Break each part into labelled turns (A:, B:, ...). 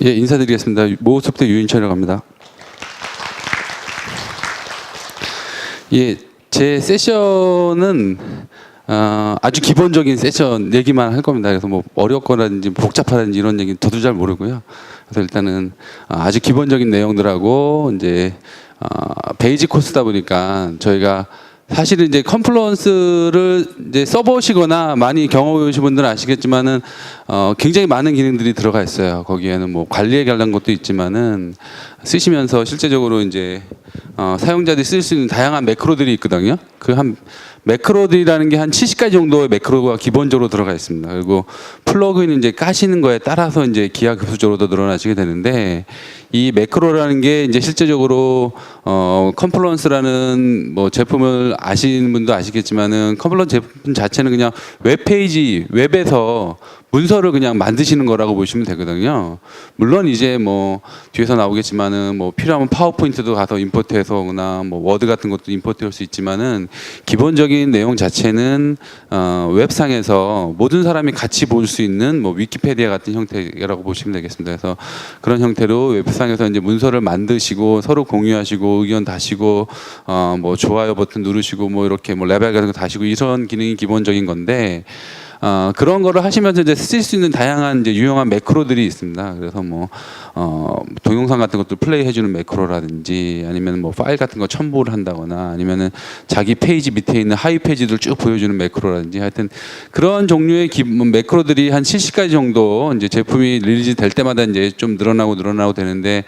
A: 예, 인사드리겠습니다. 모수대 유인철이라고 합니다. 예, 제 세션은 아주 기본적인 세션 얘기만 할 겁니다. 그래서 뭐 어렵거나든지 복잡하다든지 이런 얘기는 저도 잘 모르고요. 그래서 일단은 아주 기본적인 내용들하고 이제 베이직 코스다 보니까 저희가 사실은 이제 컴플러언스를 이제 써보시거나 많이 경험해 보신 분들은 아시겠지만은 굉장히 많은 기능들이 들어가 있어요. 거기에는 뭐 관리에 관한 것도 있지만은 쓰시면서 실제적으로 이제 사용자들이 쓸 수 있는 다양한 매크로들이 있거든요. 그 한 매크로들이라는 게 한 70가지 정도의 매크로가 기본적으로 들어가 있습니다. 그리고 플러그인을 이제 까시는 거에 따라서 이제 기하급수적으로 늘어나시게 되는데, 이 매크로라는 게 이제 실제적으로 컴플러언스라는 뭐 제품을 아시는 분도 아시겠지만은 컴플러언스 제품 자체는 그냥 웹페이지 웹에서 문서를 그냥 만드시는 거라고 보시면 되거든요. 물론 이제 뭐 뒤에서 나오겠지만은 뭐 필요하면 파워포인트도 가서 임포트해서 오거나 뭐 워드 같은 것도 임포트할 수 있지만은 기본적인 내용 자체는 웹상에서 모든 사람이 같이 볼 수 있는 뭐 위키페디아 같은 형태라고 보시면 되겠습니다. 그래서 그런 형태로 웹상에서 이제 문서를 만드시고 서로 공유하시고 의견 다시고 뭐 좋아요 버튼 누르시고 뭐 이렇게 뭐 레벨 같은 거 다시고 이런 기능이 기본적인 건데, 그런 거를 하시면서 이제 쓸 수 있는 다양한 이제 유용한 매크로들이 있습니다. 그래서 뭐 동영상 같은 것도 플레이 해주는 매크로라든지, 아니면 뭐 파일 같은 거 첨부를 한다거나, 아니면은 자기 페이지 밑에 있는 하위 페이지들 쭉 보여주는 매크로라든지, 하여튼 그런 종류의 매크로들이 한 70가지 정도 이제 제품이 릴리즈 될 때마다 이제 좀 늘어나고 되는데,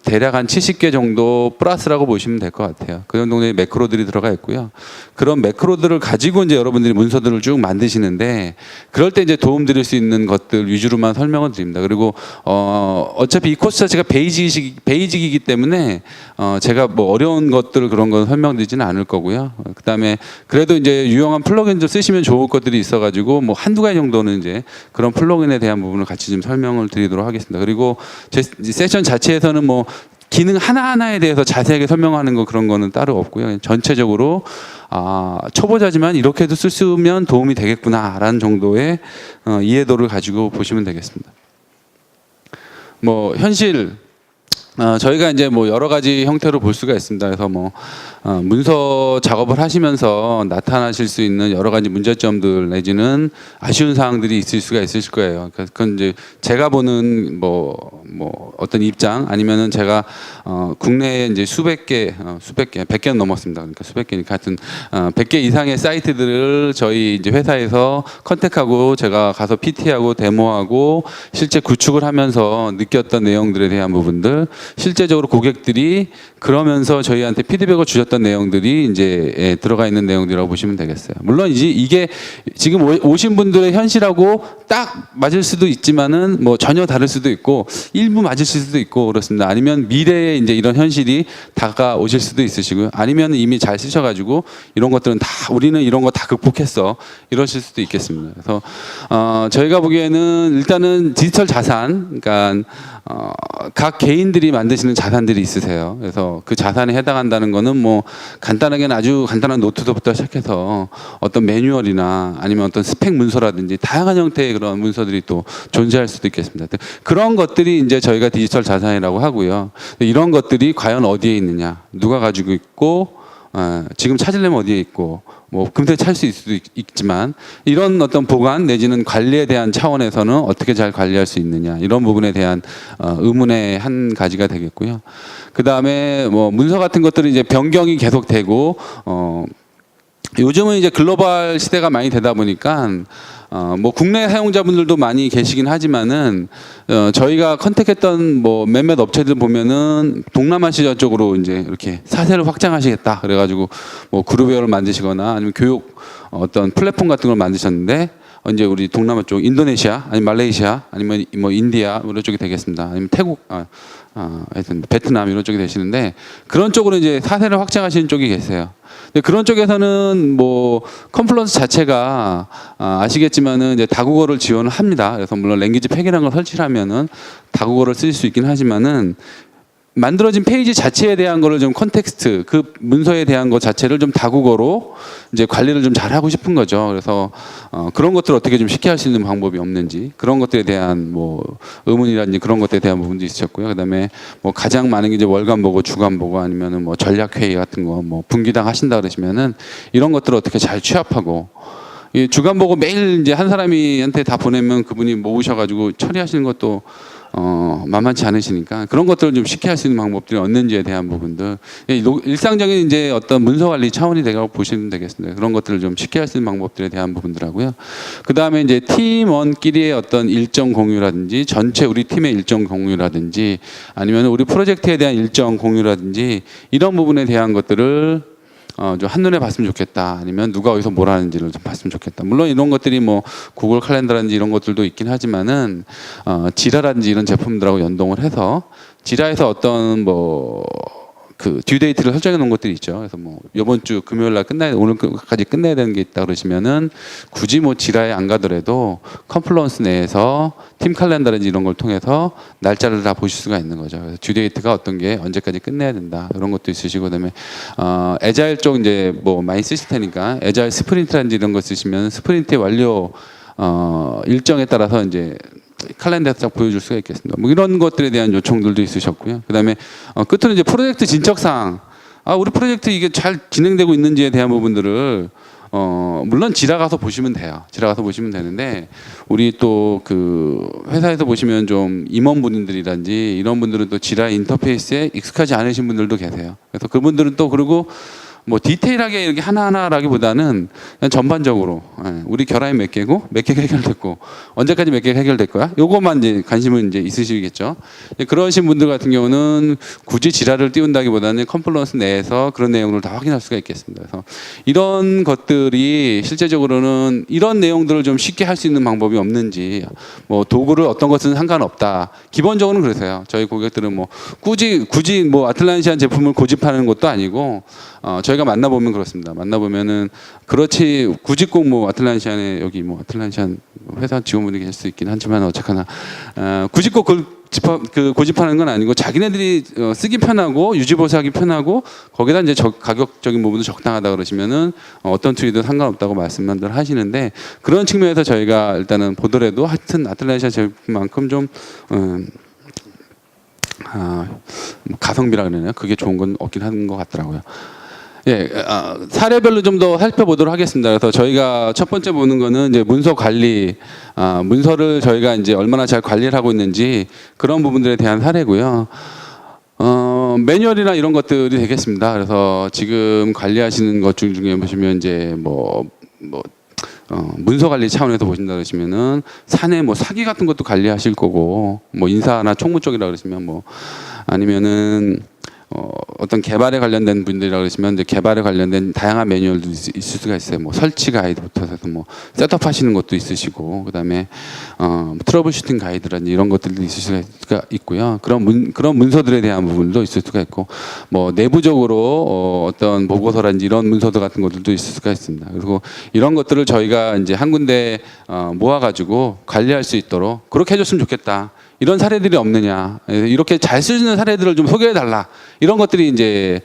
A: 대략 한 70개 정도 플러스라고 보시면 될 것 같아요. 그런 정도의 매크로들이 들어가 있고요. 그런 매크로들을 가지고 이제 여러분들이 문서들을 쭉 만드시는데, 그럴 때 이제 도움 드릴 수 있는 것들 위주로만 설명을 드립니다. 그리고 어차피 이 코스 자체가 베이직이기 때문에 제가 뭐 어려운 것들 그런 건 설명드리지는 않을 거고요. 그다음에 그래도 이제 유용한 플러그인들 쓰시면 좋을 것들이 있어가지고 뭐 한두 가지 정도는 이제 그런 플러그인에 대한 부분을 같이 좀 설명을 드리도록 하겠습니다. 그리고 제 세션 자체에서는 뭐 기능 하나하나에 대해서 자세하게 설명하는 거 그런 거는 따로 없고요. 전체적으로 초보자지만 이렇게도 쓰면 도움이 되겠구나라는 정도의 이해도를 가지고 보시면 되겠습니다. 뭐 현실 저희가 이제 뭐 여러 가지 형태로 볼 수가 있습니다. 그래서 뭐 문서 작업을 하시면서 나타나실 수 있는 여러 가지 문제점들 내지는 아쉬운 사항들이 있을 수가 있으실 거예요. 그건 이제 제가 보는 뭐 어떤 입장, 아니면은 제가 국내에 이제 수백 개, 100개는 넘었습니다. 그러니까 수백 개니까 하여튼 100개 이상의 사이트들을 저희 이제 회사에서 컨택하고 제가 가서 PT하고 데모하고 실제 구축을 하면서 느꼈던 내용들에 대한 부분들, 실제적으로 고객들이 그러면서 저희한테 피드백을 주셨던 내용들이 이제 들어가 있는 내용들이라고 보시면 되겠어요. 물론 이게 지금 오신 분들의 현실하고 딱 맞을 수도 있지만은 뭐 전혀 다를 수도 있고 일부 맞을 수도 있고 그렇습니다. 아니면 미래에 이제 이런 현실이 다가오실 수도 있으시고요. 아니면 이미 잘 쓰셔가지고 이런 것들은 다 우리는 이런 거 다 극복했어 이러실 수도 있겠습니다. 그래서 저희가 보기에는 일단은 디지털 자산, 그러니까 각 개인들이 만드시는 자산들이 있으세요. 그래서 그 자산에 해당한다는 거는 뭐 간단하게는 아주 간단한 노트부터 시작해서 어떤 매뉴얼이나 아니면 어떤 스펙 문서라든지 다양한 형태의 그런 문서들이 또 존재할 수도 있겠습니다. 그런 것들이 이제 저희가 디지털 자산이라고 하고요. 이런 것들이 과연 어디에 있느냐, 누가 가지고 있고 지금 찾으려면 어디에 있고, 뭐 금세 찾을 수 있을 수도 있지만 이런 어떤 보관 내지는 관리에 대한 차원에서는 어떻게 잘 관리할 수 있느냐, 이런 부분에 대한 의문의 한 가지가 되겠고요. 그 다음에 뭐 문서 같은 것들은 이제 변경이 계속되고 요즘은 이제 글로벌 시대가 많이 되다 보니까 뭐 국내 사용자분들도 많이 계시긴 하지만은 저희가 컨택했던 뭐 몇몇 업체들 보면은 동남아시아 쪽으로 이제 이렇게 사세를 확장하시겠다 그래가지고 뭐 그룹웨어를 만드시거나 아니면 교육 어떤 플랫폼 같은 걸 만드셨는데, 이제 우리 동남아 쪽 인도네시아 아니면 말레이시아 아니면 뭐 인디아 이런 쪽이 되겠습니다. 아니면 태국 하여튼 베트남 이런 쪽이 되시는데, 그런 쪽으로 이제 사세를 확장하시는 쪽이 계세요. 근데 그런 쪽에서는 뭐 컴플런스 자체가 아시겠지만은 이제 다국어를 지원을 합니다. 그래서 물론 랭귀지 팩이라는 걸 설치하면은 다국어를 쓸 수 있긴 하지만은 만들어진 페이지 자체에 대한 거를 좀 컨텍스트, 그 문서에 대한 것 자체를 좀 다국어로 이제 관리를 좀 잘하고 싶은 거죠. 그래서 그런 것들을 어떻게 좀 쉽게 할 수 있는 방법이 없는지, 그런 것들에 대한 뭐 의문이라든지 그런 것들에 대한 부분도 있으셨고요. 그다음에 뭐 가장 많은 게 이제 월간 보고 주간 보고 아니면은 뭐 전략 회의 같은 거 뭐 분기당 하신다 그러시면은 이런 것들을 어떻게 잘 취합하고, 이 주간 보고 매일 이제 한 사람이한테 다 보내면 그분이 모으셔가지고 처리하시는 것도 만만치 않으시니까 그런 것들을 좀 쉽게 할 수 있는 방법들이 없는지에 대한 부분들, 일상적인 이제 어떤 문서 관리 차원이 되라고 보시면 되겠습니다. 그런 것들을 좀 쉽게 할 수 있는 방법들에 대한 부분들하고요. 그 다음에 이제 팀원끼리의 어떤 일정 공유라든지 전체 우리 팀의 일정 공유라든지 아니면 우리 프로젝트에 대한 일정 공유라든지 이런 부분에 대한 것들을 좀 한눈에 봤으면 좋겠다. 아니면 누가 어디서 뭘 하는지를 좀 봤으면 좋겠다. 물론 이런 것들이 뭐 구글 칼렌더라든지 이런 것들도 있긴 하지만은 지라라든지 이런 제품들하고 연동을 해서 지라에서 어떤 뭐 그 듀데이트를 설정해 놓은 것들이 있죠. 그래서 뭐 이번 주 금요일 날 오늘까지 끝내야 되는 게 있다 그러시면은 굳이 뭐 지라에 안 가더라도 컴플런스 내에서 팀 칼렌더라든지 이런 걸 통해서 날짜를 다 보실 수가 있는 거죠. 그래서 듀데이트가 어떤 게 언제까지 끝내야 된다 이런 것도 있으시고, 그다음에 애자일 쪽 이제 뭐 많이 쓰실 테니까 애자일 스프린트라든지 이런 거 쓰시면 스프린트의 완료 일정에 따라서 이제 칼렌더에서 딱 보여줄 수가 있겠습니다. 뭐 이런 것들에 대한 요청들도 있으셨고요. 그다음에 끝으로 이제 프로젝트 진척사항, 우리 프로젝트 이게 잘 진행되고 있는지에 대한 부분들을 물론 지라 가서 보시면 돼요. 지라 가서 보시면 되는데, 우리 또 그 회사에서 보시면 좀 임원분들이란지 이런 분들은 또 지라 인터페이스에 익숙하지 않으신 분들도 계세요. 그래서 그분들은 또 그리고 뭐 디테일하게 이렇게 하나하나라기보다는 그냥 전반적으로 우리 결합이 몇 개고 몇 개가 해결됐고 언제까지 몇 개가 해결될 거야? 요것만 이제 관심은 이제 있으시겠죠. 그러신 분들 같은 경우는 굳이 지라를 띄운다기보다는 컴플런스 내에서 그런 내용을 다 확인할 수가 있겠습니다. 그래서 이런 것들이 실제적으로는 이런 내용들을 좀 쉽게 할 수 있는 방법이 없는지, 뭐 도구를 어떤 것은 상관없다. 기본적으로는 그러세요. 저희 고객들은 뭐 굳이 뭐 아틀란시안 제품을 고집하는 것도 아니고 저희가 만나보면 그렇습니다. 만나보면은 그렇지 굳이 꼭 뭐 아틀란시안에 여기 뭐 아틀란시안 회사 직원분이 계실 수 있긴 하지만 어쨌거나 굳이 꼭 그걸 고집하는 건 아니고 자기네들이 쓰기 편하고 유지보수하기 편하고 거기다 이제 가격적인 부분도 적당하다 그러시면은 어떤 툴이든 상관없다고 말씀들 하시는데, 그런 측면에서 저희가 일단은 보더라도 하여튼 아틀란시아 제품만큼 좀 가성비라 그러나요? 그게 좋은 건 없긴 한 것 같더라고요. 예, 사례별로 좀 더 살펴보도록 하겠습니다. 그래서 저희가 첫 번째 보는 거는 이제 문서 관리, 문서를 저희가 이제 얼마나 잘 관리를 하고 있는지 그런 부분들에 대한 사례고요. 매뉴얼이나 이런 것들이 되겠습니다. 그래서 지금 관리하시는 것 중에 보시면 이제 문서 관리 차원에서 보신다 그러시면은 사내 뭐 사기 같은 것도 관리하실 거고, 뭐 인사나 총무 쪽이라 그러시면 뭐 아니면은 어떤 개발에 관련된 분들이라고 그러시면 이제 개발에 관련된 다양한 매뉴얼도 있을 수가 있어요. 뭐 설치 가이드부터 해서 뭐 셋업 하시는 것도 있으시고, 그다음에 트러블 슈팅 가이드라든지 이런 것들도 있을 수가 있고요. 그런 문서들에 대한 부분도 있을 수가 있고, 뭐 내부적으로 어떤 보고서라든지 이런 문서들 같은 것들도 있을 수가 있습니다. 그리고 이런 것들을 저희가 이제 한 군데 모아가지고 관리할 수 있도록 그렇게 해줬으면 좋겠다. 이런 사례들이 없느냐, 이렇게 잘 쓰는 사례들을 좀 소개해 달라, 이런 것들이 이제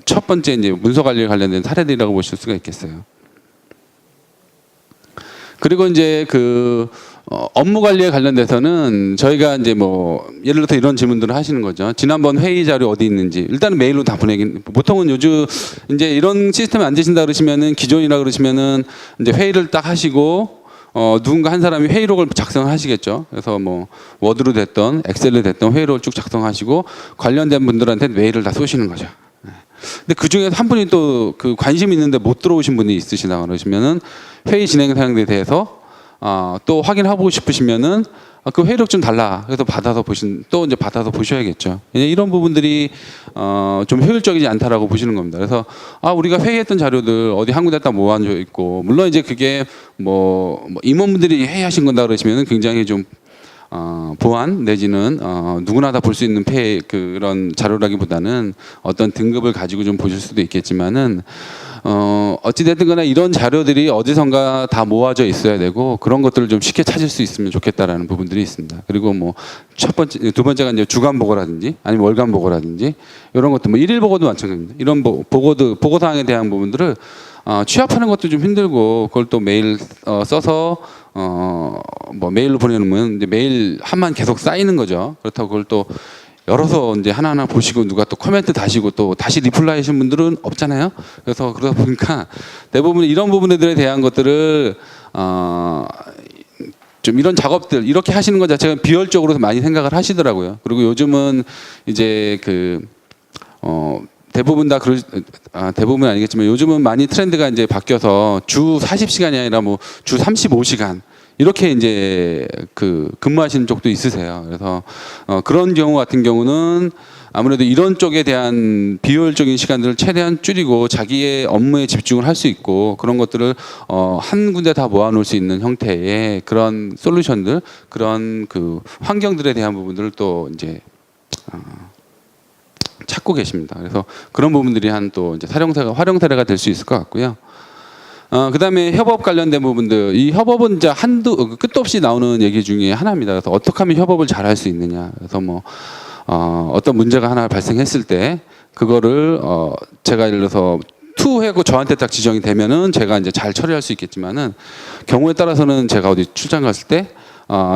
A: 첫 번째 이제 문서 관리에 관련된 사례들이라고 보실 수가 있겠어요. 그리고 이제 그 업무 관리에 관련돼서는 저희가 이제 뭐 예를 들어서 이런 질문들을 하시는 거죠. 지난번 회의 자료 어디 있는지 일단은 메일로 다 보내긴, 보통은 요즘 이제 이런 시스템이 안 되신다 그러시면은 기존이라 그러시면은 이제 회의를 딱 하시고 누군가 한 사람이 회의록을 작성하시겠죠. 그래서 뭐 워드로 됐던 엑셀로 됐던 회의록을 쭉 작성하시고 관련된 분들한테 메일을 다 쏘시는 거죠. 근데 그 중에서 한 분이 또 그 관심 있는데 못 들어오신 분이 있으시다 그러시면은 회의 진행 사항에 대해서 또 확인하고 싶으시면은 그 회의록 좀 달라. 그래서 또 이제 받아서 보셔야겠죠. 이런 부분들이 좀 효율적이지 않다라고 보시는 겁니다. 그래서 우리가 회의했던 자료들 어디 한 군데 딱 모아져 있고, 물론 이제 그게 뭐 임원분들이 회의하신 건다 그러시면은 굉장히 좀 보안 내지는 누구나 다 볼 수 있는 그런 자료라기보다는 어떤 등급을 가지고 좀 보실 수도 있겠지만은 어찌됐든 간에 이런 자료들이 어디선가 다 모아져 있어야 되고 그런 것들을 좀 쉽게 찾을 수 있으면 좋겠다라는 부분들이 있습니다. 그리고 뭐 첫 번째, 두 번째가 이제 주간 보고라든지 아니면 월간 보고라든지 이런 것도 뭐 일일 보고도 마찬가지입니다. 이런 보고사항에 대한 부분들을 취합하는 것도 좀 힘들고 그걸 또 메일 써서 뭐 메일로 보내놓으면 이제 메일 한만 계속 쌓이는 거죠. 그렇다고 그걸 또 열어서 이제 하나하나 보시고 누가 또 코멘트 다시고 또 다시 리플라이 하신 분들은 없잖아요. 그래서 그러다 보니까 대부분 이런 부분들에 대한 것들을 좀 이런 작업들 이렇게 하시는 것 자체가 비효율적으로 많이 생각을 하시더라고요. 그리고 요즘은 이제 대부분 다 대부분은 아니겠지만 요즘은 많이 트렌드가 이제 바뀌어서 주 40시간이 아니라 뭐 주 35시간 이렇게 이제 근무하시는 쪽도 있으세요. 그래서 그런 경우 같은 경우는 아무래도 이런 쪽에 대한 비효율적인 시간들을 최대한 줄이고 자기의 업무에 집중을 할 수 있고 그런 것들을 한 군데 다 모아놓을 수 있는 형태의 그런 솔루션들, 그런 환경들에 대한 부분들을 또 이제 찾고 계십니다. 그래서 그런 부분들이 또 이제 활용 사례가 될 수 있을 것 같고요. 그다음에 협업 관련된 부분들, 이 협업은 이제 끝도 없이 나오는 얘기 중에 하나입니다. 그래서 어떻게 하면 협업을 잘 할 수 있느냐. 그래서 뭐 어떤 문제가 하나 발생했을 때 그거를 제가 예를 들어서 투하고 저한테 딱 지정이 되면은 제가 이제 잘 처리할 수 있겠지만은 경우에 따라서는 제가 어디 출장 갔을 때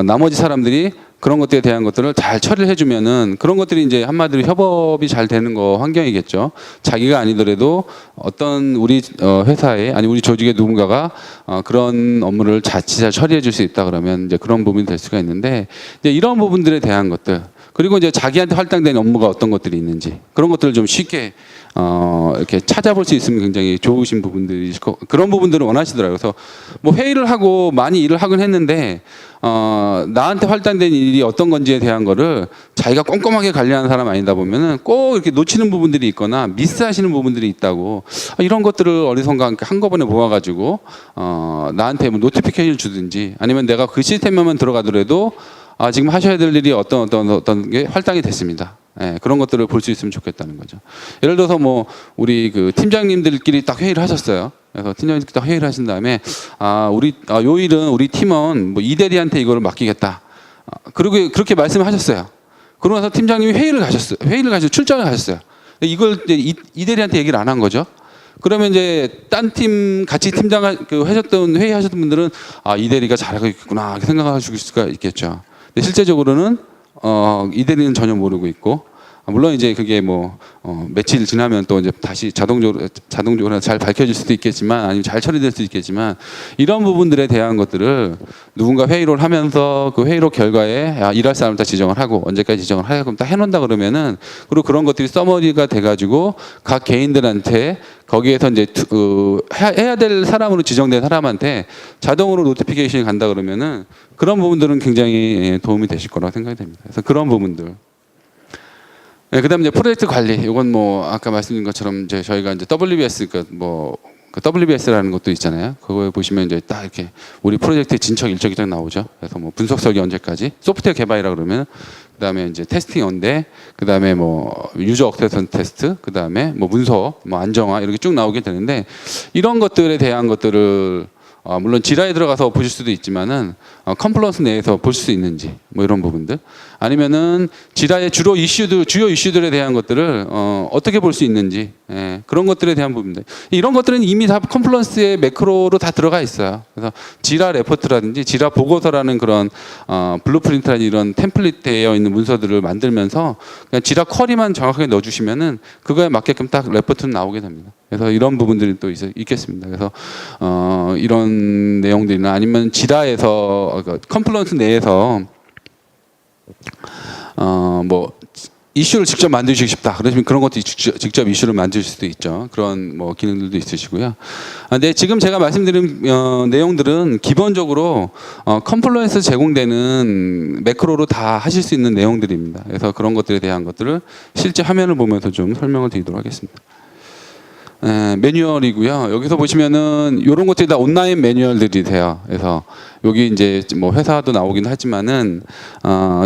A: 나머지 사람들이 그런 것들에 대한 것들을 잘 처리를 해주면은 그런 것들이 이제 한마디로 협업이 잘 되는 환경이겠죠. 자기가 아니더라도 어떤 우리 회사에 아니 우리 조직의 누군가가 그런 업무를 잘 처리해 줄 수 있다 그러면 이제 그런 부분이 될 수가 있는데 이제 이런 부분들에 대한 것들 그리고 이제 자기한테 할당된 업무가 어떤 것들이 있는지 그런 것들을 좀 쉽게 이렇게 찾아볼 수 있으면 굉장히 좋으신 부분들이 그런 부분들을 원하시더라고요. 그래서 뭐 회의를 하고 많이 일을 하긴 했는데 나한테 할당된 일이 어떤 건지에 대한 거를 자기가 꼼꼼하게 관리하는 사람 아니다 보면은 꼭 이렇게 놓치는 부분들이 있거나 미스하시는 부분들이 있다고 이런 것들을 어디선가 한꺼번에 모아가지고 나한테 뭐 노티피케이션을 주든지 아니면 내가 그 시스템에만 들어가더라도 지금 하셔야 될 일이 어떤 게 할당이 됐습니다. 예, 그런 것들을 볼 수 있으면 좋겠다는 거죠. 예를 들어서 뭐 우리 팀장님들끼리 딱 회의를 하셨어요. 그래서 팀장님들끼리 딱 회의를 하신 다음에 요 일은 우리 팀원 뭐 이 대리한테 이거를 맡기겠다. 그리고 그렇게 말씀하셨어요. 그러고 나서 팀장님이 회의를 가셔서 출장을 가셨어요. 이걸 이제 이 대리한테 얘기를 안 한 거죠. 그러면 이제 딴 팀 같이 팀장 회의하셨던 분들은 이 대리가 잘하고 있구나 이렇게 생각하실 수가 있겠죠. 근데 실제적으로는 이 대리는 전혀 모르고 있고 물론 이제 그게 뭐 며칠 지나면 또 이제 다시 자동적으로 잘 밝혀질 수도 있겠지만 아니면 잘 처리될 수도 있겠지만 이런 부분들에 대한 것들을 누군가 회의를 하면서 그 회의록 결과에 일할 사람을 다 지정을 하고 언제까지 지정을 하게끔 다 해놓는다 그러면은 그리고 그런 것들이 서머리가 돼가지고 각 개인들한테 거기에서 이제 해야 될 사람으로 지정된 사람한테 자동으로 노티피케이션이 간다 그러면은 그런 부분들은 굉장히 도움이 되실 거라고 생각이 됩니다. 그래서 그런 부분들. 네, 그다음에 이제 프로젝트 관리. 이건 뭐 아까 말씀드린 것처럼 이제 저희가 이제 WBS WBS라는 것도 있잖아요. 그거에 보시면 이제 딱 이렇게 우리 프로젝트의 진척 일정이 딱 나오죠. 그래서 뭐 분석설계 언제까지, 소프트웨어 개발이라 그러면 그다음에 이제 테스팅 언제, 그다음에 뭐 유저 억세션 테스트, 그다음에 뭐 문서, 뭐 안정화 이렇게 쭉 나오게 되는데 이런 것들에 대한 것들을 물론 지라에 들어가서 보실 수도 있지만은 컴플런스 내에서 볼 수 있는지 뭐 이런 부분들 아니면은 지라의 주요 이슈들에 대한 것들을 어떻게 볼 수 있는지 그런 것들에 대한 부분들 이런 것들은 이미 다 컴플런스의 매크로로 다 들어가 있어요. 그래서 지라 레포트라든지 지라 보고서라는 그런 블루프린트라든지 이런 템플릿 되어 있는 문서들을 만들면서 그냥 지라 쿼리만 정확하게 넣어주시면은 그거에 맞게끔 딱 레포트는 나오게 됩니다. 그래서 이런 부분들이 또 있겠습니다. 그래서 이런 내용들이나 아니면 지라에서 컴플런스 내에서 뭐 이슈를 직접 만드시고 싶다. 그러시면 그런 것도 직접 이슈를 만드실 수도 있죠. 그런 뭐 기능들도 있으시고요. 근데 지금 제가 말씀드린 내용들은 기본적으로 컴플런스 제공되는 매크로로 다 하실 수 있는 내용들입니다. 그래서 그런 것들에 대한 것들을 실제 화면을 보면서 좀 설명을 드리도록 하겠습니다. 매뉴얼이고요. 여기서 보시면은 이런 것들이 다 온라인 매뉴얼들이 돼요. 그래서 여기 이제 뭐 회사도 나오긴 하지만은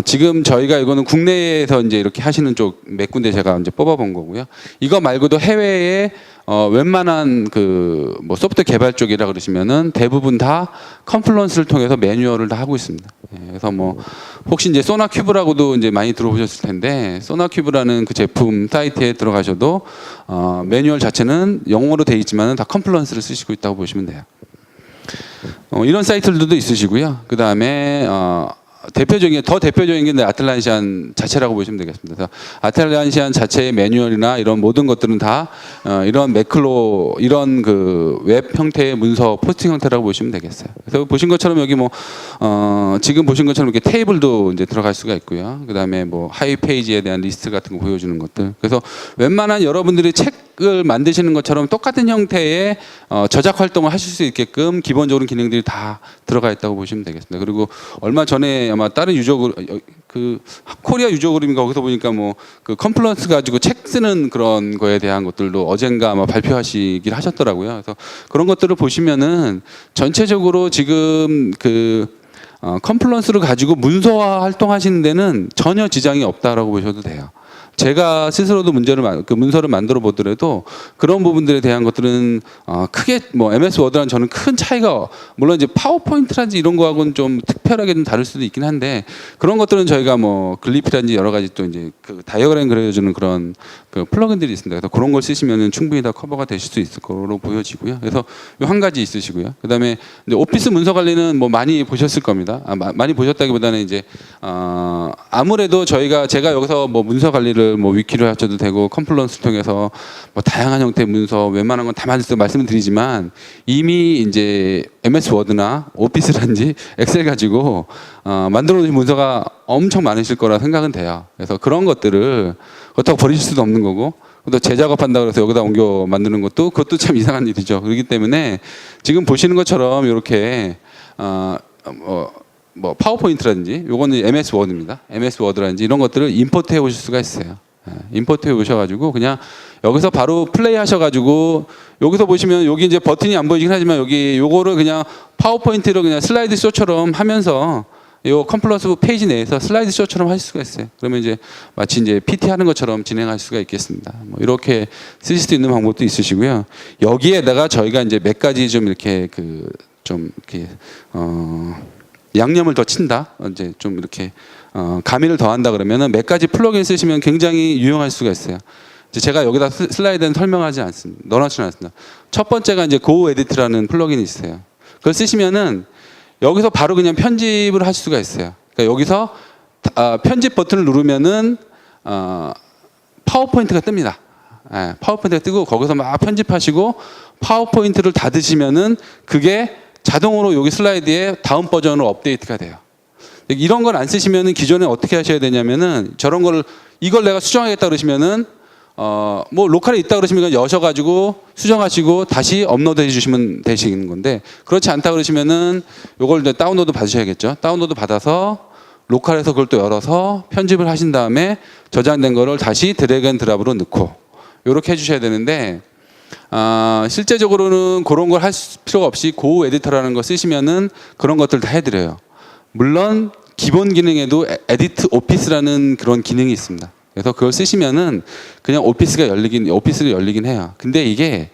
A: 지금 저희가 이거는 국내에서 이제 이렇게 하시는 쪽 몇 군데 제가 이제 뽑아본 거고요. 이거 말고도 해외에 웬만한 그 뭐 소프트웨어 개발 쪽이라 그러시면은 대부분 다 컴플런스를 통해서 매뉴얼을 다 하고 있습니다. 예, 그래서 뭐 혹시 이제 소나큐브라고도 이제 많이 들어보셨을 텐데 소나큐브라는 그 제품 사이트에 들어가셔도 매뉴얼 자체는 영어로 돼 있지만은 다 컴플런스를 쓰시고 있다고 보시면 돼요. 이런 사이트들도 있으시고요. 그 다음에 더 대표적인 게 아틀란시안 자체라고 보시면 되겠습니다. 그래서 아틀란시안 자체의 매뉴얼이나 이런 모든 것들은 다 이런 매클로 이런 그 웹 형태의 문서 포스팅 형태라고 보시면 되겠어요. 그래서 보신 것처럼 여기 뭐 지금 보신 것처럼 이렇게 테이블도 이제 들어갈 수가 있고요. 그 다음에 뭐 하이 페이지에 대한 리스트 같은 거 보여주는 것들. 그래서 웬만한 여러분들이 책을 만드시는 것처럼 똑같은 형태의 저작 활동을 하실 수 있게끔 기본적으로 기능들이 다 들어가 있다고 보시면 되겠습니다. 그리고 얼마 전에 아마 다른 그 코리아 유저그룹인가 거기서 보니까 뭐 그 컴플런스 가지고 책 쓰는 그런 거에 대한 것들도 어젠가 아마 발표하시긴 하셨더라고요. 그래서 그런 것들을 보시면은 전체적으로 지금 그 컴플런스를 가지고 문서화 활동하시는 데는 전혀 지장이 없다라고 보셔도 돼요. 제가 스스로도 문서를 만들어 보더라도 그런 부분들에 대한 것들은 크게 뭐 MS 워드랑 저는 큰 차이가 물론 이제 파워포인트라든지 이런 거하고는 좀 특별하게 좀 다를 수도 있긴 한데 그런 것들은 저희가 뭐 글리피라든지 여러 가지 또 이제 그 다이어그램 그려주는 그런 그 플러그인들이 있습니다. 그래서 그런 걸 쓰시면은 충분히 다 커버가 되실 수 있을 거로 보여지고요. 그래서 요 한 가지 있으시고요. 그다음에 이제 오피스 문서 관리는 뭐 많이 보셨을 겁니다. 많이 보셨다기보다는 이제 아무래도 제가 여기서 뭐 문서 관리를 뭐 위키로 하셔도 되고 컴플런스 통해서 뭐 다양한 형태의 문서 웬만한 건 다 말씀을 드리지만 이미 이제 MS 워드나 오피스라든지 엑셀 가지고 만들어 놓으신 문서가 엄청 많으실 거라 생각은 돼요. 그래서 그런 것들을 그렇다고 버리실 수도 없는 거고 또 재작업한다고 해서 여기다 옮겨 만드는 그것도 참 이상한 일이죠. 그렇기 때문에 지금 보시는 것처럼 이렇게 뭐 파워포인트라든지 요거는 MS 워드입니다. MS 워드라든지 이런 것들을 임포트 해 오실 수가 있어요. 임포트 해 오셔가지고 그냥 여기서 바로 플레이 하셔가지고 여기서 보시면 여기 이제 버튼이 안 보이긴 하지만 여기 요거를 그냥 파워포인트로 그냥 슬라이드 쇼처럼 하면서 요 컴플런스 페이지 내에서 슬라이드 쇼처럼 하실 수가 있어요. 그러면 이제 마치 이제 PT 하는 것처럼 진행할 수가 있겠습니다. 뭐 이렇게 쓰실 수 있는 방법도 있으시고요. 여기에다가 저희가 이제 몇 가지 좀 이렇게 양념을 더 친다. 이제 좀 이렇게 가미를 더한다 그러면은 몇 가지 플러그인 쓰시면 굉장히 유용할 수가 있어요. 이제 제가 여기다 슬라이드는 설명하지 않습니다. 넣어놓지는 않습니다. 첫 번째가 이제 Go Edit라는 플러그인이 있어요. 그걸 쓰시면은 여기서 바로 그냥 편집을 할 수가 있어요. 그러니까 여기서 편집 버튼을 누르면은 파워포인트가 뜹니다. 파워포인트가 뜨고 거기서 막 편집하시고 파워포인트를 닫으시면은 그게 자동으로 여기 슬라이드에 다음 버전으로 업데이트가 돼요. 이런 걸 안 쓰시면은 기존에 어떻게 하셔야 되냐면은 이걸 내가 수정하겠다 그러시면은 뭐 로컬에 있다 그러시면 여셔가지고 수정하시고 다시 업로드해 주시면 되시는 건데 그렇지 않다 그러시면은 요걸 이제 다운로드 받으셔야겠죠. 다운로드 받아서 로컬에서 그걸 또 열어서 편집을 하신 다음에 저장된 거를 다시 드래그 앤 드랍으로 넣고 요렇게 해주셔야 되는데 실제적으로는 그런 걸 할 필요가 없이 고 에디터라는 거 쓰시면은 그런 것들 다 해드려요. 물론 기본 기능에도 에디트 오피스라는 그런 기능이 있습니다. 그래서 그걸 쓰시면은 그냥 오피스를 열리긴 해요. 근데 이게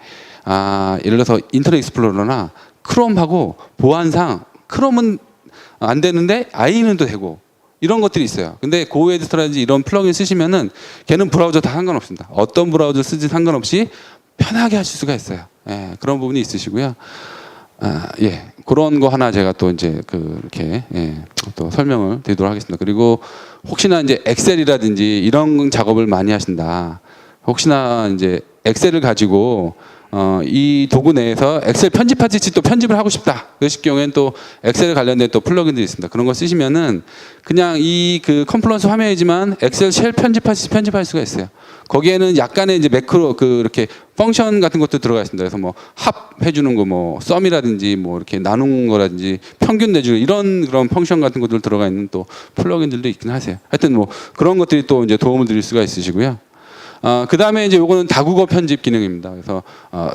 A: 예를 들어서 인터넷 익스플로러나 크롬하고 보안상 크롬은 안 되는데 IE는 또 되고 이런 것들이 있어요. 근데 고 에디터라든지 이런 플러그인 쓰시면은 걔는 브라우저 다 상관없습니다. 어떤 브라우저 쓰지 상관없이 편하게 하실 수가 있어요. 예, 그런 부분이 있으시고요. 그런 거 하나 제가 또 이제 이렇게 또 설명을 드리도록 하겠습니다. 그리고 혹시나 이제 엑셀이라든지 이런 작업을 많이 하신다. 혹시나 이제 엑셀을 가지고 이 도구 내에서 엑셀 편집하듯이 또 편집을 하고 싶다. 그러실 경우에는 또 엑셀 관련된 또 플러그인들이 있습니다. 그런 거 쓰시면은 그냥 이 컴플런스 화면이지만 엑셀 쉘 편집하듯이 편집할 수가 있어요. 거기에는 약간의 이제 매크로 이렇게 펑션 같은 것도 들어가 있습니다. 그래서 뭐 합 해주는 거 뭐 썸이라든지 뭐 이렇게 나누는 거라든지 평균 내주는 그런 펑션 같은 것들 들어가 있는 또 플러그인들도 있긴 하세요. 하여튼 뭐 그런 것들이 또 이제 도움을 드릴 수가 있으시고요. 그 다음에 이제 요거는 다국어 편집 기능입니다. 그래서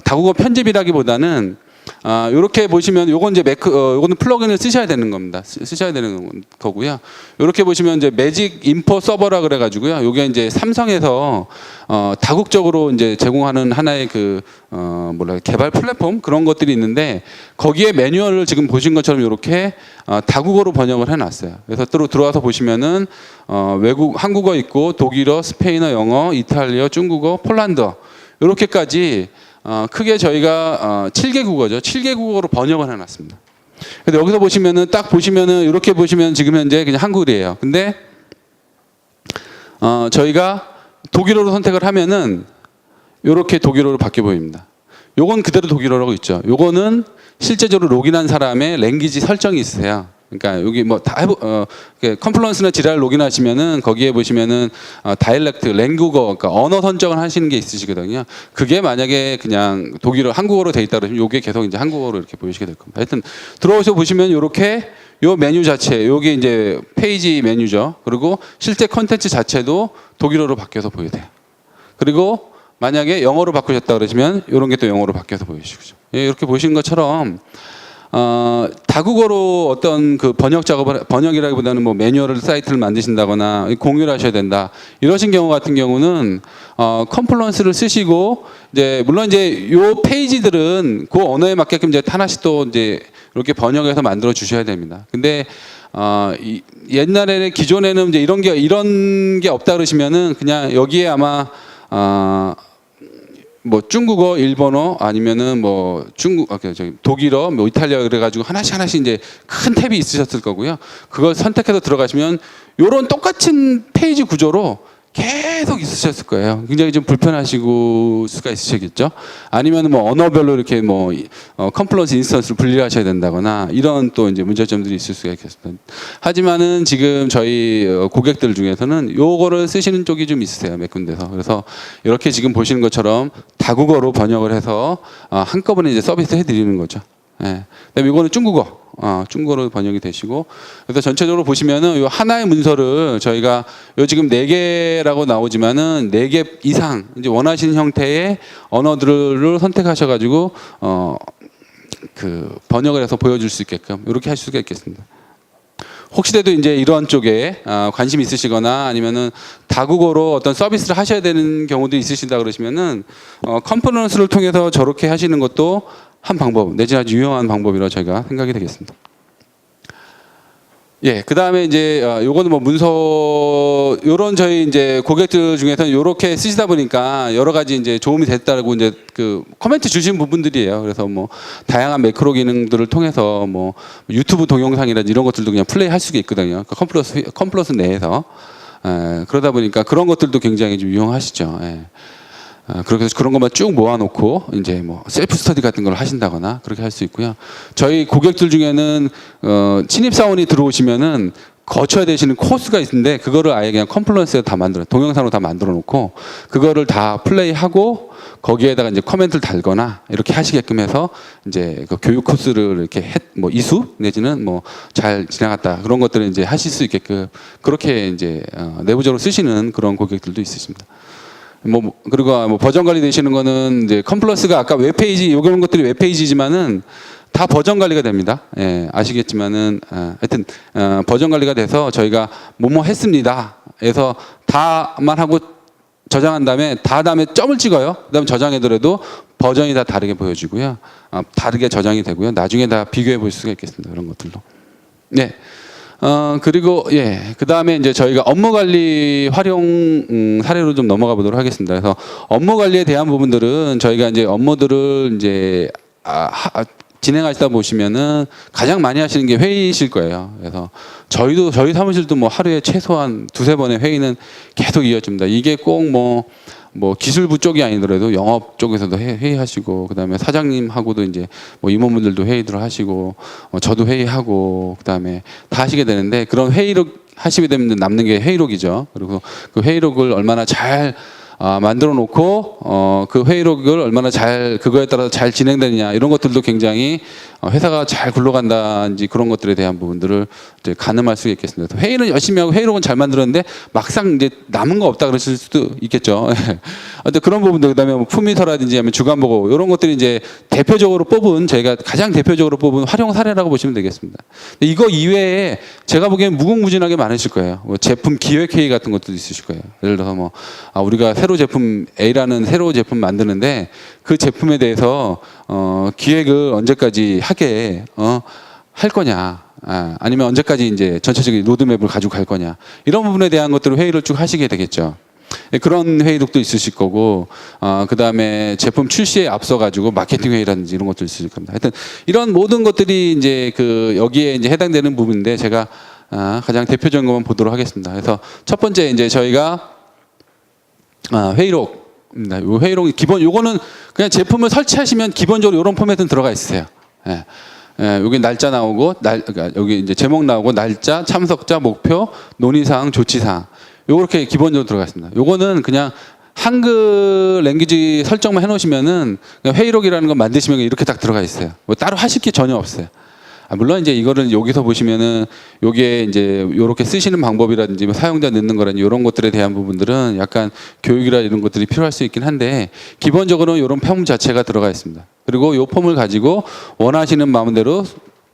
A: 다국어 편집이라기보다는 이렇게 보시면 요건 이제 요거는 플러그인을 쓰셔야 되는 겁니다. 쓰셔야 되는 거고요. 이렇게 보시면 이제 매직 인포 서버라 그래가지고요. 요게 이제 삼성에서 다국적으로 이제 제공하는 하나의 개발 플랫폼 그런 것들이 있는데 거기에 매뉴얼을 지금 보신 것처럼 이렇게 다국어로 번역을 해놨어요. 그래서 들어와서 보시면은 한국어 있고 독일어, 스페인어, 영어, 이탈리아, 중국어, 폴란드어 이렇게까지 크게 저희가 7개 국어죠. 7개 국어로 번역을 해놨습니다. 근데 여기서 보시면은 딱 보시면은 이렇게 보시면 지금 현재 그냥 한글이에요. 근데 저희가 독일어로 선택을 하면은 이렇게 독일어로 바뀌어 보입니다. 요건 그대로 독일어라고 있죠. 요거는 실제적으로 로그인한 사람의 랭귀지 설정이 있으세요. 그러니까 여기 뭐 다 컴플런스나 지랄 로그인하시면은 거기에 보시면은 다이렉트, 랭국어, 그러니까 언어 선정을 하시는 게 있으시거든요. 그게 만약에 그냥 독일어, 한국어로 돼 있다 그러면 요게 계속 이제 한국어로 이렇게 보이시게 될 겁니다. 하여튼 들어오셔 보시면 요렇게 요 메뉴 자체, 요게 이제 페이지 메뉴죠. 그리고 실제 컨텐츠 자체도 독일어로 바뀌어서 보여요. 그리고 만약에 영어로 바꾸셨다 그러시면 이런 게 또 영어로 바뀌어서 보이시죠. 예, 이렇게 보시는 것처럼 다국어로 어떤 그 번역이라기보다는 뭐 매뉴얼 사이트를 만드신다거나 공유를 하셔야 된다. 이러신 경우 같은 경우는 컴플런스를 쓰시고 이제 물론 이제 요 페이지들은 그 언어에 맞게끔 이제 하나씩 또 이제 이렇게 번역해서 만들어 주셔야 됩니다. 근데 옛날에는 기존에는 이제 이런 게 없다 그러시면은 그냥 여기에 아마 뭐 중국어, 일본어 아니면은 뭐 독일어, 뭐 이탈리아 그래가지고 하나씩 이제 큰 탭이 있으셨을 거고요. 그걸 선택해서 들어가시면 요런 똑같은 페이지 구조로 계속 있으셨을 거예요. 굉장히 좀 불편하시고 수가 있으시겠죠. 아니면 뭐 언어별로 이렇게 뭐 컴플런스 인스턴스를 분리하셔야 된다거나 이런 또 이제 문제점들이 있을 수가 있겠습니다. 하지만은 지금 저희 고객들 중에서는 요거를 쓰시는 쪽이 좀 있으세요. 몇 군데서. 그래서 이렇게 지금 보시는 것처럼 다국어로 번역을 해서 한꺼번에 이제 서비스 해드리는 거죠. 예. 그다음에 이거는 중국어로 번역이 되시고, 그래서 전체적으로 보시면은 요 하나의 문서를 저희가 요 지금 4개라고 나오지만은 4개 이상 이제 원하시는 형태의 언어들을 선택하셔가지고 번역을 해서 보여줄 수 있게끔 이렇게 할 수가 있겠습니다. 혹시라도 이제 이러한 쪽에 관심 있으시거나 아니면은 다국어로 어떤 서비스를 하셔야 되는 경우도 있으시다 그러시면은 컨퍼런스를 통해서 저렇게 하시는 것도 한 방법 내지 아주 유용한 방법이라고 저희가 생각이 되겠습니다. 예, 그 다음에 이제 요거는 뭐 문서 요런 저희 이제 고객들 중에서는 요렇게 쓰시다 보니까 여러 가지 이제 도움이 됐다고 이제 그 코멘트 주신 부분들이에요. 그래서 뭐 다양한 매크로 기능들을 통해서 뭐 유튜브 동영상이라든지 이런 것들도 그냥 플레이할 수가 있거든요. 그러니까 컴플러스 내에서 그러다 보니까 그런 것들도 굉장히 좀 유용하시죠. 예. 그렇게 해서 그런 것만 쭉 모아놓고 이제 뭐 셀프 스터디 같은 걸 하신다거나 그렇게 할 수 있고요. 저희 고객들 중에는 신입사원이 들어오시면은 거쳐야 되시는 코스가 있는데 그거를 아예 그냥 컴플런스에 다 동영상으로 다 만들어 놓고 그거를 다 플레이하고 거기에다가 이제 코멘트를 달거나 이렇게 하시게끔 해서 이제 그 교육 코스를 이렇게 뭐 이수 내지는 뭐 잘 지나갔다 그런 것들을 이제 하실 수 있게끔 그렇게 이제 내부적으로 쓰시는 그런 고객들도 있으십니다. 그리고 뭐 버전 관리 되시는 거는 이제 컴플러스가 아까 웹페이지 요런 것들이 웹페이지지만은 다 버전 관리가 됩니다. 예, 아시겠지만은 하여튼 버전 관리가 돼서 저희가 뭐뭐 했습니다. 해서 다만 하고 저장한 다음에 다음에 점을 찍어요. 그다음에 저장해더라도 버전이 다 다르게 보여지고요. 다르게 저장이 되고요. 나중에 다 비교해 볼 수가 있겠습니다. 그런 것들도. 네. 그리고 그 다음에 이제 저희가 업무 관리 활용 사례로 좀 넘어가 보도록 하겠습니다. 그래서 업무 관리에 대한 부분들은 저희가 이제 업무들을 이제 진행하시다 보시면은 가장 많이 하시는 게 회의실 거예요. 그래서 저희 사무실도 뭐 하루에 최소한 2-3번의 회의는 계속 이어집니다. 이게 꼭 뭐 기술부 쪽이 아니더라도 영업 쪽에서도 회의하시고 그다음에 사장님하고도 이제 뭐 임원분들도 회의들 하시고 저도 회의하고 그다음에 다 하시게 되는데 그런 회의록 하시게 되면 남는 게 회의록이죠. 그리고 그 회의록을 얼마나 잘 만들어 놓고 그 회의록을 얼마나 잘 그거에 따라서 잘 진행되느냐 이런 것들도 굉장히 회사가 잘 굴러간다든지 그런 것들에 대한 부분들을 이제 가늠할 수 있겠습니다. 회의는 열심히 하고 회의록은 잘 만들었는데 막상 이제 남은 거 없다 그러실 수도 있겠죠. 어떤 그런 부분들 그다음에 뭐 품위서라든지 하면 주간 보고 이런 것들이 이제 대표적으로 뽑은 저희가 가장 대표적으로 뽑은 활용 사례라고 보시면 되겠습니다. 근데 이거 이외에 제가 보기엔 무궁무진하게 많으실 거예요. 뭐 제품 기획 회의 같은 것도 있으실 거예요. 예를 들어서 뭐 우리가 새로 제품 A라는 새로 제품 만드는데 그 제품에 대해서 기획을 언제까지 하게 할 거냐, 아니면 언제까지 이제 전체적인 로드맵을 가지고 갈 거냐 이런 부분에 대한 것들을 회의를 쭉 하시게 되겠죠. 그런 회의록도 있으실 거고, 그 다음에 제품 출시에 앞서 가지고 마케팅 회의라든지 이런 것도 있으실 겁니다. 하여튼 이런 모든 것들이 이제 그 여기에 이제 해당되는 부분인데 제가 가장 대표적인 것만 보도록 하겠습니다. 그래서 첫 번째 이제 저희가 회의록입니다. 이 회의록 기본 요거는 그냥 제품을 설치하시면 기본적으로 이런 포맷은 들어가 있으세요. 여기 날짜 나오고 그러니까 여기 이제 제목 나오고 날짜, 참석자, 목표, 논의사항, 조치사항. 요렇게 기본적으로 들어가 있습니다. 요거는 그냥 한글 랭귀지 설정만 해놓으시면은 회의록이라는 거 만드시면 이렇게 딱 들어가 있어요. 뭐 따로 하실 게 전혀 없어요. 물론 이제 이거를 여기서 보시면은 요게 이제 요렇게 쓰시는 방법이라든지 뭐 사용자 넣는 거라든지 이런 것들에 대한 부분들은 약간 교육이라 이런 것들이 필요할 수 있긴 한데 기본적으로는 이런 폼 자체가 들어가 있습니다. 그리고 요 폼을 가지고 원하시는 마음대로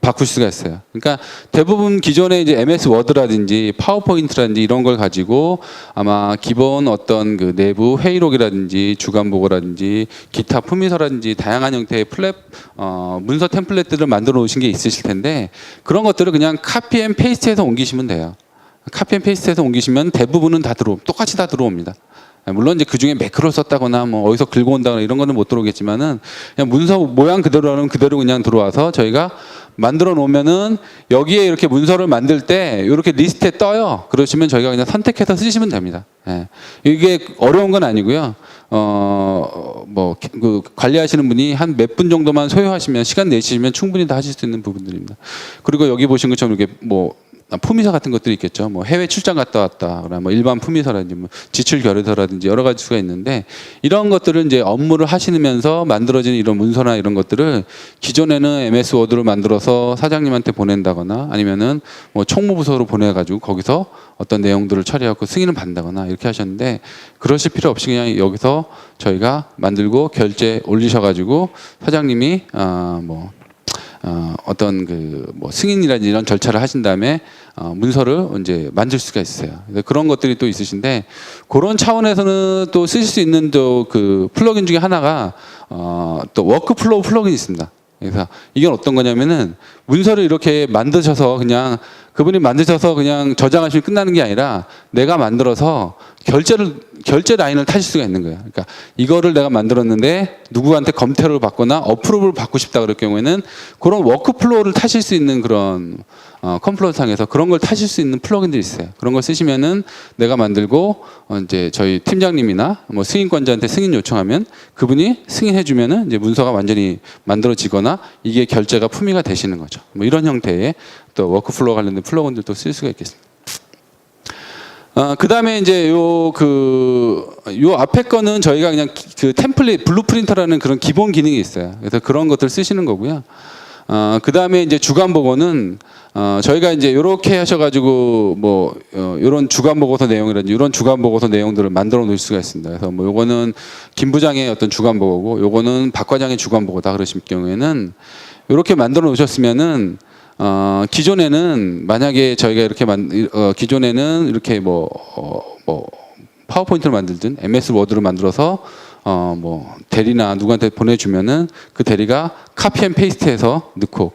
A: 바꿀 수가 있어요. 그러니까 대부분 기존에 이제 MS 워드라든지 파워포인트라든지 이런 걸 가지고 아마 기본 어떤 그 내부 회의록이라든지 주간 보고라든지 기타 품위서라든지 다양한 형태의 문서 템플릿들을 만들어 놓으신 게 있으실 텐데 그런 것들을 그냥 카피 앤 페이스트해서 옮기시면 돼요. 카피 앤 페이스트해서 옮기시면 대부분은 똑같이 다 들어옵니다. 물론 이제 그 중에 매크로 썼다거나 뭐 어디서 긁어 온다거나 이런 거는 못 들어오겠지만은 그냥 문서 모양 그대로는 그대로 그냥 들어와서 저희가 만들어 놓으면은 여기에 이렇게 문서를 만들 때 이렇게 리스트에 떠요. 그러시면 저희가 그냥 선택해서 쓰시면 됩니다. 이게 어려운 건 아니고요. 그 관리하시는 분이 한 몇 분 정도만 소요하시면 시간 내시면 충분히 다 하실 수 있는 부분들입니다. 그리고 여기 보신 것처럼 이렇게 뭐 품위서 같은 것들이 있겠죠. 뭐 해외 출장 갔다 왔다, 뭐 일반 품위서라든지 뭐 지출 결의서라든지 여러 가지 수가 있는데 이런 것들은 이제 업무를 하시면서 만들어지는 이런 문서나 이런 것들을 기존에는 MS 워드로 만들어서 사장님한테 보낸다거나 아니면은 뭐 총무부서로 보내가지고 거기서 어떤 내용들을 처리하고 승인을 받는다거나 이렇게 하셨는데 그러실 필요 없이 그냥 여기서 저희가 만들고 결제 올리셔가지고 사장님이 어떤 뭐 승인이라든지 이런 절차를 하신 다음에 문서를 이제 만들 수가 있어요. 그런 것들이 또 있으신데 그런 차원에서는 또 쓰실 수 있는 또 그 플러그인 중에 하나가 또 워크플로우 플러그인이 있습니다. 그래서 이건 어떤 거냐면은 문서를 이렇게 만드셔서 그냥 그분이 만드셔서 그냥 저장하시면 끝나는 게 아니라 내가 만들어서 결제 라인을 타실 수가 있는 거예요. 그러니까 이거를 내가 만들었는데 누구한테 검토를 받거나 어프로브를 받고 싶다 그럴 경우에는 그런 워크플로우를 타실 수 있는 그런 컴플러 상에서 그런 걸 타실 수 있는 플러그인들이 있어요. 그런 걸 쓰시면은 내가 만들고 이제 저희 팀장님이나 뭐 승인권자한테 승인 요청하면 그분이 승인해주면은 이제 문서가 완전히 만들어지거나 이게 결제가 품위가 되시는 거죠. 뭐 이런 형태의 또 워크플로우 관련된 플러그인들도 쓸 수가 있겠습니다. 그 다음에 이제 요 앞에 거는 저희가 그냥 그 템플릿, 블루프린터라는 그런 기본 기능이 있어요. 그래서 그런 것들 쓰시는 거고요. 그 다음에 이제 주간 보고는 저희가 이제 요렇게 하셔가지고 뭐 요런 주간 보고서 내용이라든지 이런 주간 보고서 내용들을 만들어 놓을 수가 있습니다. 그래서 뭐 요거는 김 부장의 어떤 주간 보고고 요거는 박 과장의 주간 보고다 그러실 경우에는 요렇게 만들어 놓으셨으면은 기존에는 만약에 저희가 이렇게 기존에는 이렇게 뭐 파워포인트를 만들든 MS 워드를 만들어서 뭐 대리나 누구한테 보내주면은 그 대리가 카피 앤 페이스트해서 넣고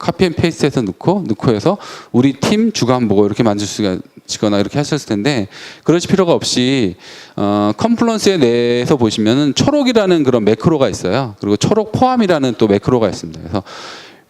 A: 넣고 해서 우리 팀 주간 보고 이렇게 만들 수가 있거나 이렇게 하셨을 텐데 그러실 필요가 없이 컴플런스에 내에서 보시면은 초록이라는 그런 매크로가 있어요. 그리고 초록 포함이라는 또 매크로가 있습니다. 그래서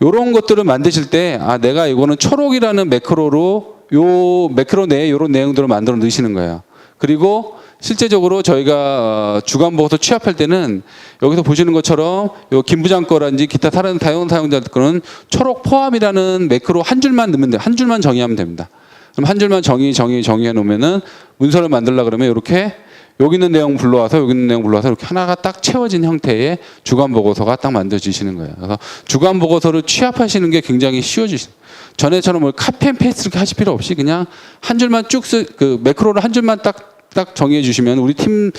A: 요런 것들을 만드실 때 내가 이거는 초록이라는 매크로로 요 매크로 내에 요런 내용들을 만들어 넣으시는 거예요. 그리고 실제적으로 저희가 주간 보고서 취합할 때는 여기서 보시는 것처럼 요 김 부장 거라든지 기타 다른 사용자들 거는 초록 포함이라는 매크로 한 줄만 넣으면 돼요. 한 줄만 정의하면 됩니다. 그럼 한 줄만 정의해 놓으면은 문서를 만들려고 그러면 이렇게 여기 있는 내용 불러와서 여기 있는 내용 불러와서 이렇게 하나가 딱 채워진 형태의 주간 보고서가 딱 만들어지시는 거예요. 그래서 주간 보고서를 취합하시는 게 굉장히 쉬워지시. 전에처럼 뭐 카피 앤 페이스트 이렇게 하실 필요 없이 그냥 한 줄만 그 매크로를 한 줄만 딱 정의해 주시면 우리 팀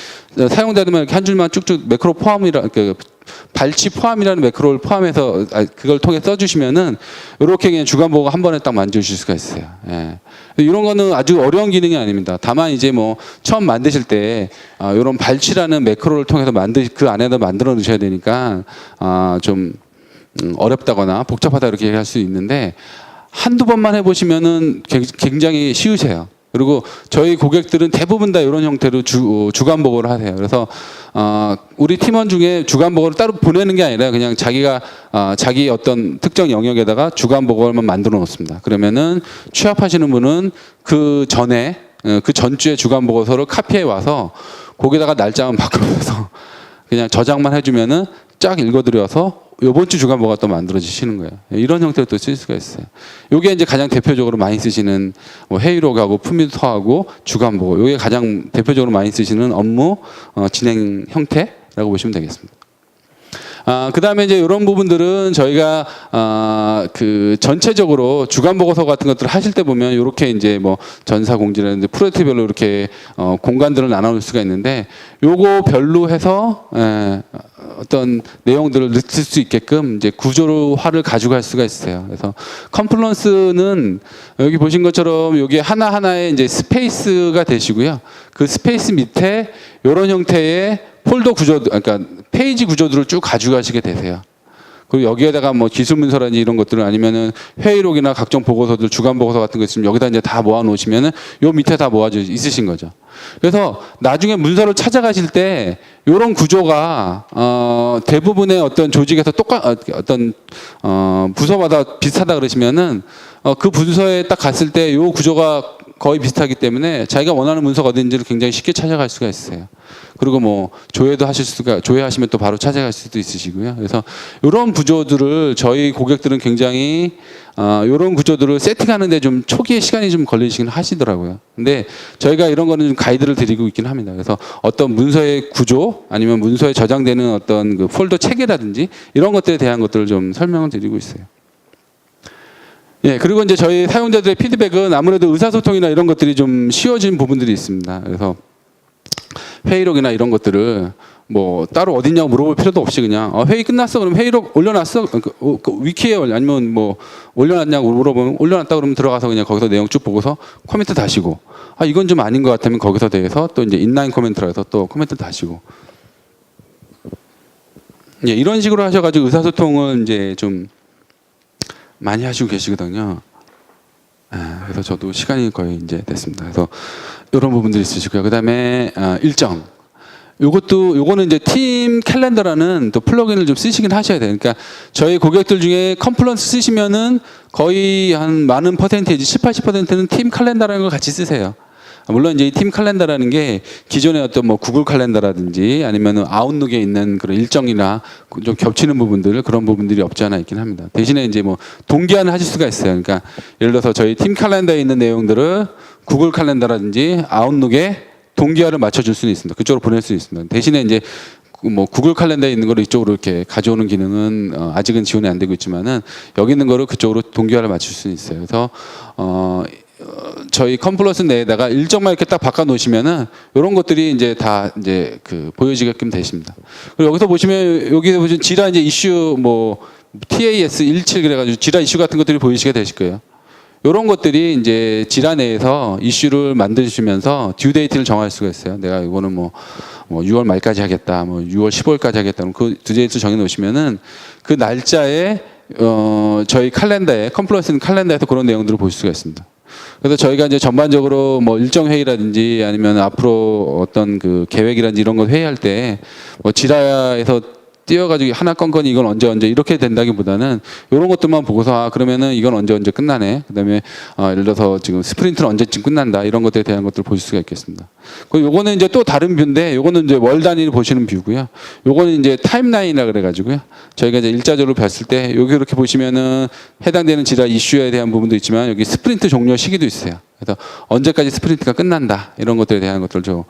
A: 사용자들만 이렇게 한 줄만 쭉쭉 매크로 포함이라 그 발치 포함이라는 매크로를 포함해서 그걸 통해 써주시면은 이렇게 그냥 주간 보고 한 번에 딱 만져주실 수가 있어요. 예. 이런 거는 아주 어려운 기능이 아닙니다. 다만 이제 뭐 처음 만드실 때 이런 발치라는 매크로를 통해서 그 안에다 만들어 넣으셔야 되니까 좀 어렵다거나 복잡하다 이렇게 얘기할 수 있는데 한두 번만 해보시면은 굉장히 쉬우세요. 그리고 저희 고객들은 대부분 다 이런 형태로 주간 보고를 하세요. 그래서 우리 팀원 중에 주간 보고를 따로 보내는 게 아니라 그냥 자기가 자기 어떤 특정 영역에다가 주간 보고만 만들어 놓습니다. 그러면은 취합하시는 분은 그 전에 그 전주에 주간 보고서를 카피해 와서 거기다가 날짜만 바꿔서 그냥 저장만 해주면은 쫙 읽어드려서 이번 주 주간 보고가 또 만들어지시는 거예요. 이런 형태로 또 쓸 수가 있어요. 이게 이제 가장 대표적으로 많이 쓰시는 뭐 회의록하고 품위서하고 주간 보고. 이게 가장 대표적으로 많이 쓰시는 업무 진행 형태라고 보시면 되겠습니다. 그 다음에 이제 이런 부분들은 저희가 그 전체적으로 주간 보고서 같은 것들을 하실 때 보면 이렇게 이제 뭐 전사 공지라든지 프로젝트별로 이렇게 공간들을 나눠놓을 수가 있는데 요거 별로 해서 어떤 내용들을 넣을 수 있게끔 이제 구조화를 가져갈 수가 있어요. 그래서 컴플런스는 여기 보신 것처럼 여기 하나하나의 이제 스페이스가 되시고요. 그 스페이스 밑에 이런 형태의 폴더 구조, 그러니까 페이지 구조들을 쭉 가져가시게 되세요. 그리고 여기에다가 뭐 기술 문서라든지 이런 것들을 아니면은 회의록이나 각종 보고서들, 주간 보고서 같은 거 있으면 여기다 이제 다 모아 놓으시면은 요 밑에 다 모아져 있으신 거죠. 그래서 나중에 문서를 찾아가실 때 이런 구조가 대부분의 어떤 조직에서 어떤 부서마다 비슷하다 그러시면은 그 부서에 딱 갔을 때 요 구조가 거의 비슷하기 때문에 자기가 원하는 문서가 어딘지를 굉장히 쉽게 찾아갈 수가 있어요. 그리고 뭐 조회하시면 또 바로 찾아갈 수도 있으시고요. 그래서 이런 구조들을 저희 고객들은 굉장히 이런 구조들을 세팅하는데 좀 초기에 시간이 좀 걸리시긴 하시더라고요. 근데 저희가 이런 거는 좀 가이드를 드리고 있긴 합니다. 그래서 어떤 문서의 구조 아니면 문서에 저장되는 어떤 그 폴더 체계라든지 이런 것들에 대한 것들을 좀 설명을 드리고 있어요. 예, 그리고 이제 저희 사용자들의 피드백은 아무래도 의사소통이나 이런 것들이 좀 쉬워진 부분들이 있습니다. 그래서 회의록이나 이런 것들을 뭐 따로 어딨냐고 물어볼 필요도 없이 그냥 회의 끝났어 그러면 회의록 올려놨어 그 위키에 아니면 뭐 올려놨냐고 물어보면 올려놨다 그러면 들어가서 그냥 거기서 내용 쭉 보고서 코멘트 다시고 이건 좀 아닌 것 같으면 거기서 대해서 또 이제 인라인 코멘트라 해서 또 코멘트 다시고 예, 이런 식으로 하셔가지고 의사소통을 이제 좀 많이 하시고 계시거든요. 그래서 저도 시간이 거의 이제 됐습니다. 그래서 이런 부분들이 있으시고요. 그 다음에 일정. 요거는 이제 팀 캘린더라는 또 플러그인을 좀 쓰시긴 하셔야 돼요. 그러니까 저희 고객들 중에 컴플런스 쓰시면은 거의 한 많은 퍼센테이지 70~80%는 팀 캘린더라는 걸 같이 쓰세요. 물론 이제 이 팀 캘린더라는 게 기존의 어떤 뭐 구글 캘린더라든지 아니면 아웃룩에 있는 그런 일정이나 좀 겹치는 부분들 그런 부분들이 없지 않아 있긴 합니다. 대신에 이제 뭐 동기화는 하실 수가 있어요. 그러니까 예를 들어서 저희 팀 캘린더에 있는 내용들을 구글 캘린더라든지 아웃룩에 동기화를 맞춰줄 수는 있습니다. 그쪽으로 보낼 수 있습니다. 대신에 이제 뭐 구글 캘린더에 있는 거를 이쪽으로 이렇게 가져오는 기능은 아직은 지원이 안 되고 있지만은 여기 있는 거를 그쪽으로 동기화를 맞출 수는 있어요. 그래서 저희 컴플러스 내에다가 일정만 이렇게 딱 바꿔 놓으시면은 이런 것들이 이제 다 이제 그 보여지게끔 되십니다. 그리고 여기서 보시면 여기서 보시면 지라 이제 이슈 뭐 TAS 17 그래가지고 지라 이슈 같은 것들이 보이시게 되실 거예요. 이런 것들이 이제 지라 내에서 이슈를 만드시면서 듀 데이트를 정할 수가 있어요. 내가 이거는 뭐 6월 말까지 하겠다, 뭐 6월 15일까지 하겠다. 그 듀 데이트 정해 놓으시면은 그 날짜에 저희 캘린더에 컴플러스 캘린더에서 그런 내용들을 볼 수가 있습니다. 그래서 저희가 이제 전반적으로 뭐 일정 회의라든지 아니면 앞으로 어떤 그 계획이라든지 이런 거 회의할 때 뭐 지라에서 띄어가지고 하나 건건이 이건 언제 이렇게 된다기보다는 이런 것들만 보고서 그러면은 이건 언제 끝나네. 그다음에 예를 들어서 지금 스프린트는 언제쯤 끝난다. 이런 것들에 대한 것들을 보실 수가 있겠습니다. 그 요거는 이제 또 다른 뷰인데 요거는 이제 월 단위로 보시는 뷰고요. 요거는 이제 타임라인이라 그래 가지고요. 저희가 이제 일자적으로 봤을 때 여기 이렇게 보시면은 해당되는 질환 이슈에 대한 부분도 있지만 여기 스프린트 종료 시기도 있어요. 그래서 언제까지 스프린트가 끝난다 이런 것들에 대한 것들 좀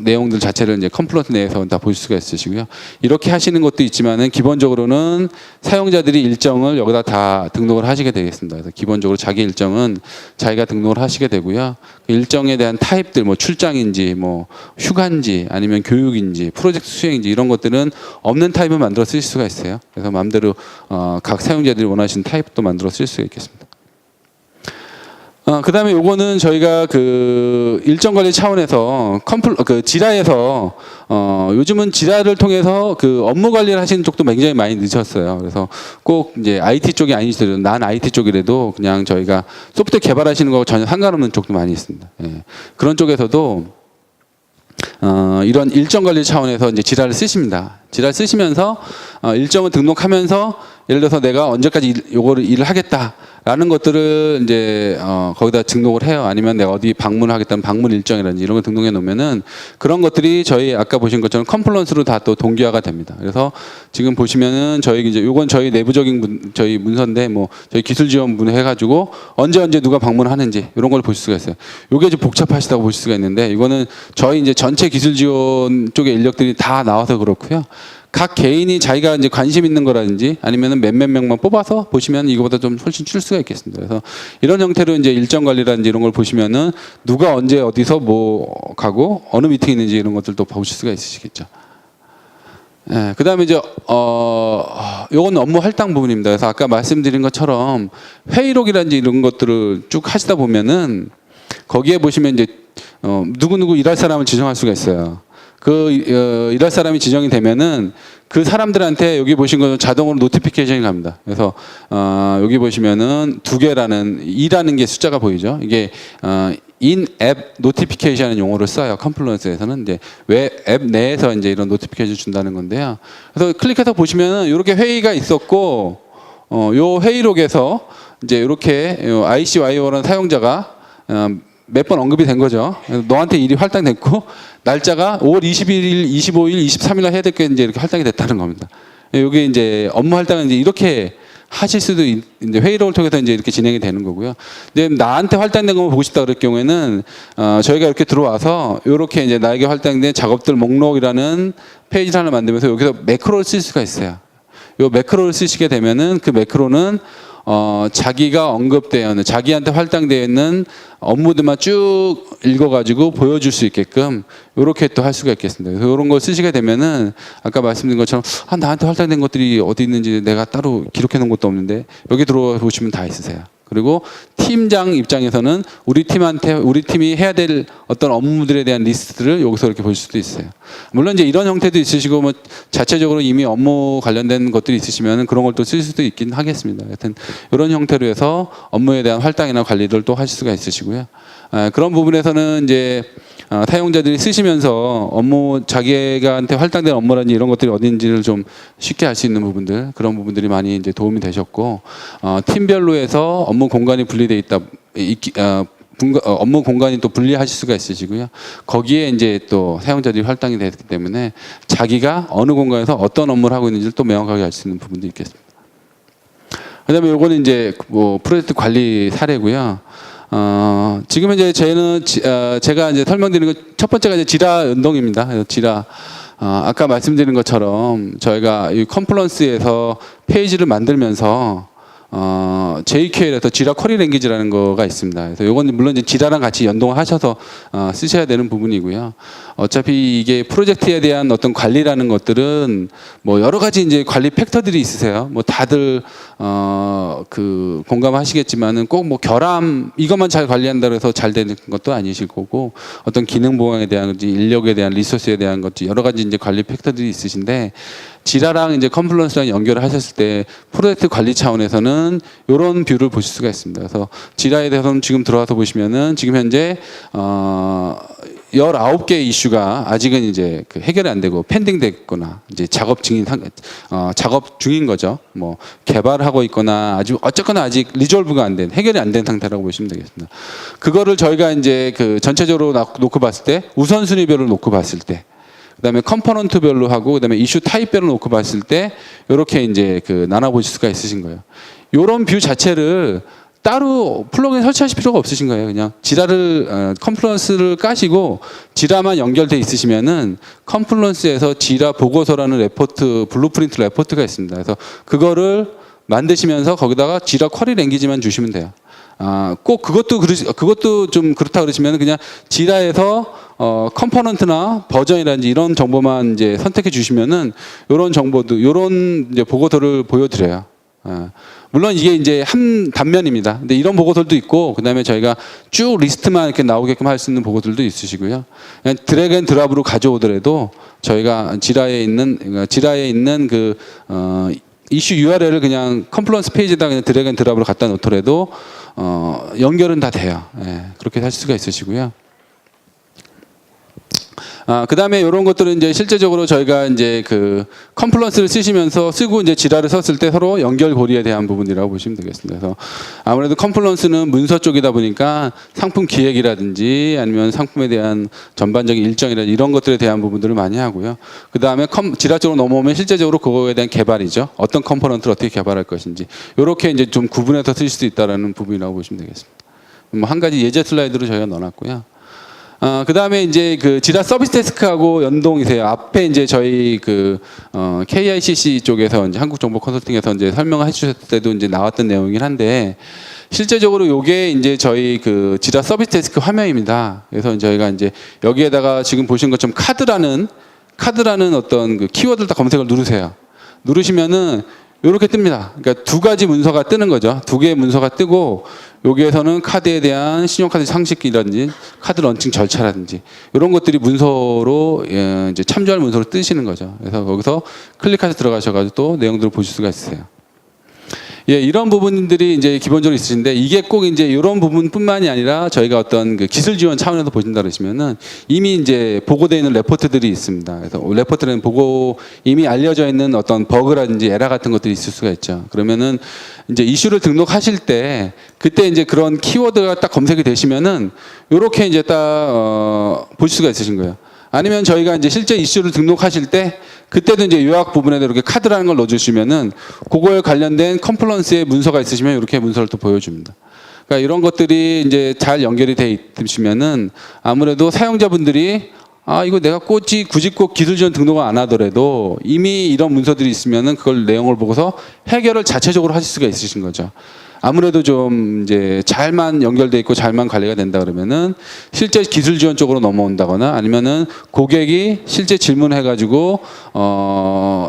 A: 내용들 자체를 이제 컴플런트 내에서 다 보실 수가 있으시고요. 이렇게 하시는 것도 있지만은 기본적으로는 사용자들이 일정을 여기다 다 등록을 하시게 되겠습니다. 그래서 기본적으로 자기 일정은 자기가 등록을 하시게 되고요. 그 일정에 대한 타입들 뭐 출장인지 뭐 휴가인지 아니면 교육인지 프로젝트 수행인지 이런 것들은 없는 타입을 만들어 쓰실 수가 있어요. 그래서 마음대로 각 사용자들이 원하시는 타입도 만들어 쓸 수가 있겠습니다. 그 다음에 요거는 저희가 그 일정 관리 차원에서 지라에서 요즘은 지라를 통해서 그 업무 관리를 하시는 쪽도 굉장히 많이 늦었어요. 그래서 꼭 이제 IT 쪽이 아니시더라도 난 IT 쪽이라도 그냥 저희가 소프트웨어 개발하시는 거 전혀 상관없는 쪽도 많이 있습니다. 예. 그런 쪽에서도 이런 일정 관리 차원에서 이제 지라를 쓰십니다. 지라를 쓰시면서 일정을 등록하면서 예를 들어서 내가 언제까지 요거를 일을 하겠다라는 것들을 이제 거기다 등록을 해요. 아니면 내가 어디 방문을 하겠다는 방문 일정이라든지 이런 걸 등록해 놓으면은 그런 것들이 저희 아까 보신 것처럼 컴플런스로 다 또 동기화가 됩니다. 그래서 지금 보시면은 저희 이제 요건 저희 내부적인 저희 문서인데 뭐 저희 기술 지원분 해가지고 언제 누가 방문하는지 이런 걸 보실 수가 있어요. 요게 좀 복잡하시다고 보실 수가 있는데 이거는 저희 이제 전체 기술 지원 쪽의 인력들이 다 나와서 그렇고요. 각 개인이 자기가 이제 관심 있는 거라든지 아니면은 몇몇 명만 뽑아서 보시면 이거보다 좀 훨씬 줄 수가 있겠습니다. 그래서 이런 형태로 이제 일정 관리라든지 이런 걸 보시면은 누가 언제 어디서 뭐 가고 어느 미팅이 있는지 이런 것들도 보실 수가 있으시겠죠. 예, 그다음에 이제 요건 업무 할당 부분입니다. 그래서 아까 말씀드린 것처럼 회의록이라든지 이런 것들을 쭉 하시다 보면은 거기에 보시면 이제 누구 일할 사람을 지정할 수가 있어요. 일할 사람이 지정이 되면은 그 사람들한테 여기 보신 것은 자동으로 노티피케이션이 갑니다. 그래서 여기 보시면은 2개라는 2라는 게 숫자가 보이죠. 이게 인앱 노티피케이션이라는 용어를 써요. 컴플런스에서는 이제 앱 내에서 이제 이런 노티피케이션 준다는 건데요. 그래서 클릭해서 보시면은 이렇게 회의가 있었고 요 회의록에서 이제 이렇게 ICYO라는 사용자가 몇 번 언급이 된 거죠. 너한테 일이 할당됐고 날짜가 5월 21일, 25일, 23일 해야 될 게 이제 이렇게 할당이 됐다는 겁니다. 여기 이제 업무 할당은 이제 이렇게 하실 수도 이제 회의록을 통해서 이제 이렇게 진행이 되는 거고요. 근데 나한테 할당된 것만 보고 싶다 그럴 경우에는 저희가 이렇게 들어와서 이렇게 이제 나에게 할당된 작업들 목록이라는 페이지를 하나 만들면서 여기서 매크로를 쓸 수가 있어요. 요 매크로를 쓰시게 되면은 그 매크로는 자기가 언급되어 있는 자기한테 할당되어 있는 업무들만 쭉 읽어가지고 보여줄 수 있게끔 이렇게 또 할 수가 있겠습니다. 그래서 이런 걸 쓰시게 되면은 아까 말씀드린 것처럼 나한테 할당된 것들이 어디 있는지 내가 따로 기록해 놓은 것도 없는데 여기 들어와 보시면 다 있으세요. 그리고 팀장 입장에서는 우리 팀이 해야 될 어떤 업무들에 대한 리스트를 여기서 이렇게 볼 수도 있어요. 물론 이제 이런 형태도 있으시고 뭐 자체적으로 이미 업무 관련된 것들이 있으시면 그런 걸 또 쓸 수도 있긴 하겠습니다. 하여튼 이런 형태로 해서 업무에 대한 할당이나 관리를 또 하실 수가 있으시고요. 그런 부분에서는 이제 사용자들이 쓰시면서 업무 자기한테 할당된 업무라든지 이런 것들이 어딘지를 좀 쉽게 알 수 있는 부분들 그런 부분들이 많이 이제 도움이 되셨고 팀별로 해서 업무 공간이 분리돼 있다 업무 공간이 또 분리하실 수가 있으시고요. 거기에 이제 또 사용자들이 할당이 됐기 때문에 자기가 어느 공간에서 어떤 업무를 하고 있는지를 또 명확하게 알 수 있는 부분도 있겠습니다. 그다음에 요거는 이제 뭐 프로젝트 관리 사례고요. 지금 이제 제가 이제 설명드리는 것 첫 번째가 이제 지라 연동입니다. 그래서 지라 아까 말씀드린 것처럼 저희가 이 컴플런스에서 페이지를 만들면서 JQL에서 지라 쿼리 랭귀지라는 거가 있습니다. 그래서 이건 물론 이제 지라랑 같이 연동을 하셔서 쓰셔야 되는 부분이고요. 어차피 이게 프로젝트에 대한 어떤 관리라는 것들은 뭐 여러 가지 이제 관리 팩터들이 있으세요. 뭐 다들 그 공감하시겠지만은 꼭 뭐 결함 이것만 잘 관리한다고 해서 잘 되는 것도 아니실 거고 어떤 기능 보강에 대한 건지 인력에 대한 리소스에 대한 것지 여러 가지 이제 관리 팩터들이 있으신데 지라랑 이제 컴플런스랑 연결을 하셨을 때 프로젝트 관리 차원에서는 이런 뷰를 보실 수가 있습니다. 그래서 지라에 대해서는 지금 들어와서 보시면은 지금 현재 19개 이슈가 아직은 이제 그 해결이 안 되고 펜딩돼 있거나 이제 작업 중인 거죠. 뭐 개발하고 있거나 아주 어쨌거나 아직 리졸브가 안 된, 해결이 안 된 상태라고 보시면 되겠습니다. 그거를 저희가 이제 그 전체적으로 놓고 봤을 때 우선순위별로 놓고 봤을 때 그다음에 컴포넌트별로 하고 그다음에 이슈 타입별로 놓고 봤을 때 이렇게 이제 그 나눠 보실 수가 있으신 거예요. 이런 뷰 자체를 따로 플러그인 설치하실 필요가 없으신 거예요. 그냥 지라를 컴플런스를 까시고 지라만 연결돼 있으시면은 컴플런스에서 지라 보고서라는 레포트 블루프린트 레포트가 있습니다. 그래서 그거를 만드시면서 거기다가 지라 쿼리 랭귀지만 주시면 돼요. 꼭 그것도 좀 그렇다 그러시면 그냥 지라에서 컴포넌트나 버전이라든지 이런 정보만 이제 선택해 주시면은 이런 정보도 이런 이제 보고서를 보여드려요. 물론 이게 이제 한 단면입니다. 근데 이런 보고서도 있고, 그 다음에 저희가 쭉 리스트만 이렇게 나오게끔 할 수 있는 보고들도 있으시고요. 그냥 드래그 앤 드랍으로 가져오더라도 저희가 지라에 있는 그 이슈 URL을 그냥 컴플런스 페이지에다 그냥 드래그 앤 드랍으로 갖다 놓더라도 연결은 다 돼요. 예, 그렇게 할 수가 있으시고요. 그 다음에 이런 것들은 이제 실제적으로 저희가 이제 그 컴플런스를 쓰고 이제 지라를 썼을 때 서로 연결고리에 대한 부분이라고 보시면 되겠습니다. 그래서 아무래도 컴플런스는 문서 쪽이다 보니까 상품 기획이라든지 아니면 상품에 대한 전반적인 일정이라든지 이런 것들에 대한 부분들을 많이 하고요. 그 다음에 지라 쪽으로 넘어오면 실제적으로 그거에 대한 개발이죠. 어떤 컴포넌트를 어떻게 개발할 것인지. 이렇게 이제 좀 구분해서 쓰실 수 있다라는 부분이라고 보시면 되겠습니다. 뭐 한 가지 예제 슬라이드로 저희가 넣어놨고요. 그 다음에 이제 그 지라 서비스 데스크하고 연동이세요. 앞에 이제 저희 그 KICC 쪽에서 이제 한국정보 컨설팅에서 이제 설명을 해주셨을 때도 이제 나왔던 내용이긴 한데 실제적으로 요게 이제 저희 그 지라 서비스 데스크 화면입니다. 그래서 저희가 이제 여기에다가 지금 보신 것처럼 카드라는 어떤 그 키워드를 다 검색을 누르세요. 누르시면은 이렇게 뜹니다. 그러니까 두 가지 문서가 뜨는 거죠. 두 개의 문서가 뜨고 여기에서는 카드에 대한 신용카드 상식이라든지 카드 런칭 절차라든지 이런 것들이 문서로 이제 참조할 문서로 뜨시는 거죠. 그래서 거기서 클릭해서 들어가셔가지고 또 내용들을 보실 수가 있으세요. 예, 이런 부분들이 이제 기본적으로 있으신데 이게 꼭 이제 이런 부분뿐만이 아니라 저희가 어떤 그 기술 지원 차원에서 보신다 그러시면은 이미 이제 보고되어 있는 레포트들이 있습니다. 그래서 레포트는 이미 알려져 있는 어떤 버그라든지 에러 같은 것들이 있을 수가 있죠. 그러면은 이제 이슈를 등록하실 때 그때 이제 그런 키워드가 딱 검색이 되시면은 요렇게 이제 딱 보실 수가 있으신 거예요. 아니면 저희가 이제 실제 이슈를 등록하실 때 그때도 이제 요약 부분에도 이렇게 카드라는 걸 넣어주시면은 그거에 관련된 컴플런스의 문서가 있으시면 이렇게 문서를 또 보여줍니다. 그러니까 이런 것들이 이제 잘 연결이 돼 있으시면은 아무래도 사용자분들이 이거 내가 굳이 꼭 기술 지원 등록을 안 하더라도 이미 이런 문서들이 있으면은 그걸 내용을 보고서 해결을 자체적으로 하실 수가 있으신 거죠. 아무래도 좀 이제 잘만 연결돼 있고 잘만 관리가 된다 그러면은 실제 기술 지원 쪽으로 넘어온다거나 아니면은 고객이 실제 질문해가지고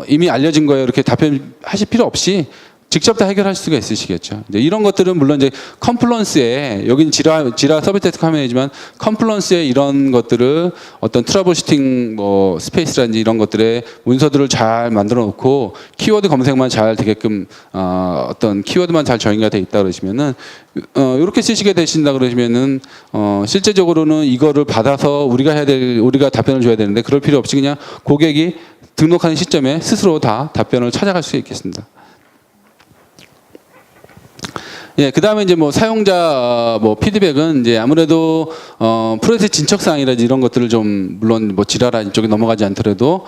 A: 이미 알려진 거예요 이렇게 답변하실 필요 없이 직접 다 해결할 수가 있으시겠죠. 이제 이런 것들은 물론 이제 컴플런스에 여기는 지라 서비스 데스크 화면이지만 컴플런스에 이런 것들을 어떤 트러블 슈팅 뭐 스페이스라든지 이런 것들의 문서들을 잘 만들어 놓고 키워드 검색만 잘 되게끔 어떤 키워드만 잘 정의가 돼 있다 그러시면은 이렇게 쓰시게 되신다 그러시면은 실제적으로는 이거를 받아서 우리가 답변을 줘야 되는데 그럴 필요 없이 그냥 고객이 등록하는 시점에 스스로 다 답변을 찾아갈 수 있겠습니다. 예, 그 다음에 이제 뭐 사용자 뭐 피드백은 이제 아무래도 프로세스 진척사항이라든지 이런 것들을 좀 물론 뭐 지라라 이쪽에 넘어가지 않더라도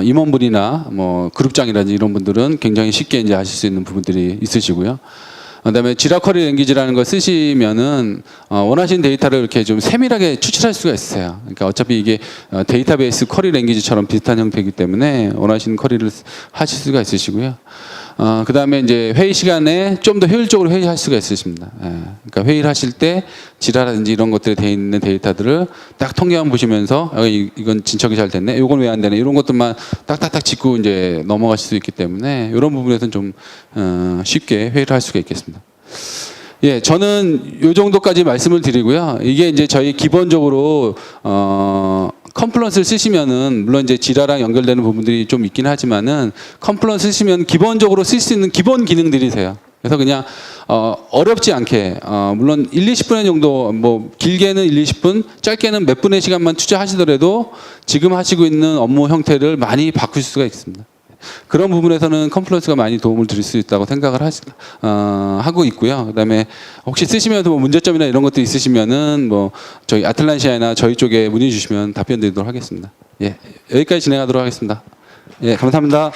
A: 임원분이나 뭐 그룹장이라든지 이런 분들은 굉장히 쉽게 이제 하실 수 있는 부분들이 있으시고요. 그다음에 지라 쿼리 랭귀지라는 걸 쓰시면은 원하시는 데이터를 이렇게 좀 세밀하게 추출할 수가 있어요. 그러니까 어차피 이게 데이터베이스 쿼리 랭귀지처럼 비슷한 형태이기 때문에 원하시는 쿼리를 하실 수가 있으시고요. 그다음에 이제 회의 시간에 좀 더 효율적으로 회의할 수가 있으십니다. 예, 그러니까 회의를 하실 때 지라라든지 이런 것들에 되어 있는 데이터들을 딱 통계만 보시면서 이건 진척이 잘 됐네, 이건 왜 안 되네, 이런 것들만 딱딱딱 짚고 이제 넘어가실 수 있기 때문에 이런 부분에서는 좀 쉽게 회의를 할 수가 있겠습니다. 예, 저는 이 정도까지 말씀을 드리고요. 이게 이제 저희 기본적으로 컴플런스를 쓰시면은 물론 이제 지라랑 연결되는 부분들이 좀 있긴 하지만은 컴플런스 쓰시면 기본적으로 쓸 수 있는 기본 기능들이세요. 그래서 그냥 어렵지 않게 물론 1, 20분 정도 뭐 길게는 1, 20분, 짧게는 몇 분의 시간만 투자하시더라도 지금 하시고 있는 업무 형태를 많이 바꾸실 수가 있습니다. 그런 부분에서는 컴플런스가 많이 도움을 드릴 수 있다고 생각을 하고 있고요. 그다음에 혹시 쓰시면서 뭐 문제점이나 이런 것도 있으시면은 뭐 저희 아틀란시아나 저희 쪽에 문의 주시면 답변 드리도록 하겠습니다. 예, 여기까지 진행하도록 하겠습니다. 예, 감사합니다.